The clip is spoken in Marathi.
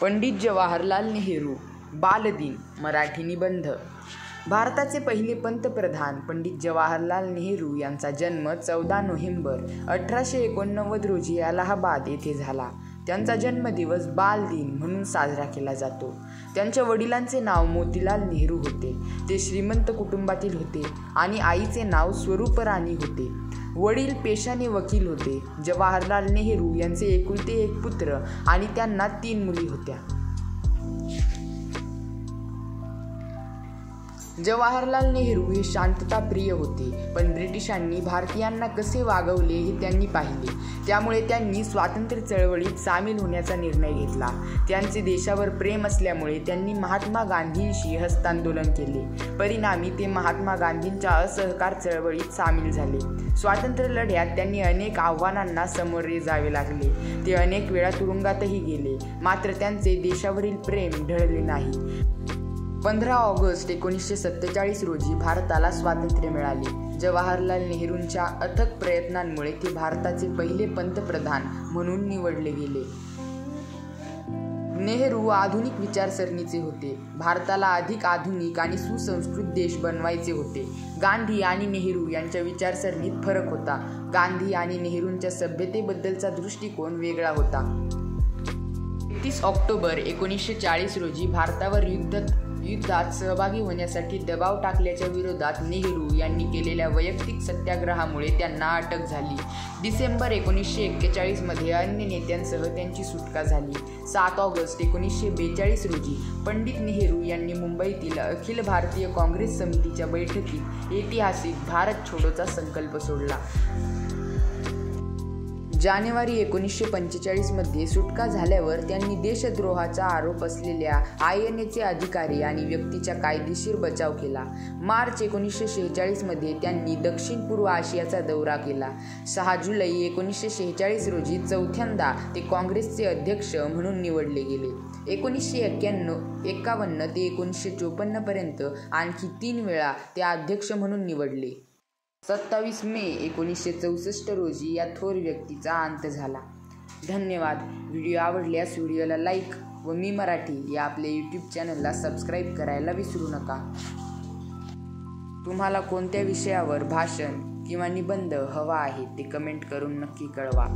पंडित जवाहरलाल नेहरू बालदिन मराठी निबंध. भारताचे पहिले पंतप्रधान पंडित जवाहरलाल नेहरू यांचा जन्म 14 नोव्हेंबर 1889 रोजी अलाहाबाद येथे झाला. त्यांचा जन्मदिवस बालदिन म्हणून साजरा केला जातो. त्यांच्या वडिलांचे नाव मोतीलाल नेहरू होते. ते श्रीमंत कुटुंबातील होते आणि आईचे नाव स्वरूपराणी होते. वडील पेशाने वकील होते. जवाहरलाल नेहरू यांचे एकुलते एक पुत्र आणि त्यांना 3 मुली होत्या. जवाहरलाल नेहरू हे शांतताप्रिय होते, पण ब्रिटिशांनी भारतीयांना कसे वागवले हे त्यांनी पाहिले. त्यामुळे त्यांनी स्वातंत्र्य चळवळीत सामील होण्याचा निर्णय घेतला. त्यांचे देशावर प्रेम असल्यामुळे त्यांनी महात्मा गांधींशी हस्तांदोलन केले. परिणामी ते महात्मा गांधींच्या असहकार चळवळीत सामील झाले. स्वातंत्र्य लढ्यात त्यांनी अनेक आव्हानांना सामोरे जावे लागले. ते अनेक वेळा तुरुंगातही गेले, मात्र त्यांचे देशावरील प्रेम ढळले नाही. 15 ऑगस्ट 1947 रोजी भारताला स्वातंत्र्य मिळाले. जवाहरलाल नेहरूंच्या अथक प्रयत्नांमुळे ते भारताचे पहिले पंतप्रधान म्हणून निवडले गेले. नेहरू आधुनिक विचारसरणीचे होते. भारताला अधिक आधुनिक आणि सुसंस्कृत देश बनवायचे होते. गांधी आणि नेहरू यांच्या विचारसरणीत फरक होता. गांधी आणि नेहरूंच्या सभ्यतेबद्दलचा दृष्टिकोन वेगळा होता. 31 ऑक्टोबर 1940 रोजी भारतावर युद्धात सहभागी होण्यासाठी दबाव टाकल्याच्या विरोधात नेहरू यांनी केलेल्या वैयक्तिक सत्याग्रहामुळे त्यांना अटक झाली. डिसेंबर 1941 मध्ये अन्य नेत्यांसह त्यांची सुटका झाली. 7 ऑगस्ट 1942 रोजी पंडित नेहरू यांनी मुंबईतील अखिल भारतीय काँग्रेस समितीच्या बैठकीत ऐतिहासिक भारत छोडोचा संकल्प सोडला. जानेवारी 1945 मध्ये सुटका झाल्यावर त्यांनी देशद्रोहाचा आरोप असलेल्या INA अधिकारी आणि व्यक्तीचा कायदेशीर बचाव केला. मार्च 1946 मध्ये त्यांनी दक्षिण पूर्व आशियाचा दौरा केला. 6 जुलै 1946 रोजी चौथ्यांदा ते काँग्रेसचे अध्यक्ष म्हणून निवडले गेले. 1951 ते 1954 पर्यंत आणखी 3 वेळा ते अध्यक्ष म्हणून निवडले. 27 मे 1964 रोजी या थोर व्यक्तीचा अंत झाला. धन्यवाद. व्हिडिओ आवडल्यास व्हिडिओला लाईक व मी मराठी या आपल्या यूट्यूब चॅनलला सबस्क्राईब करायला विसरू नका. तुम्हाला कोणत्या विषयावर भाषण किंवा निबंध हवा आहे ते कमेंट करून नक्की कळवा.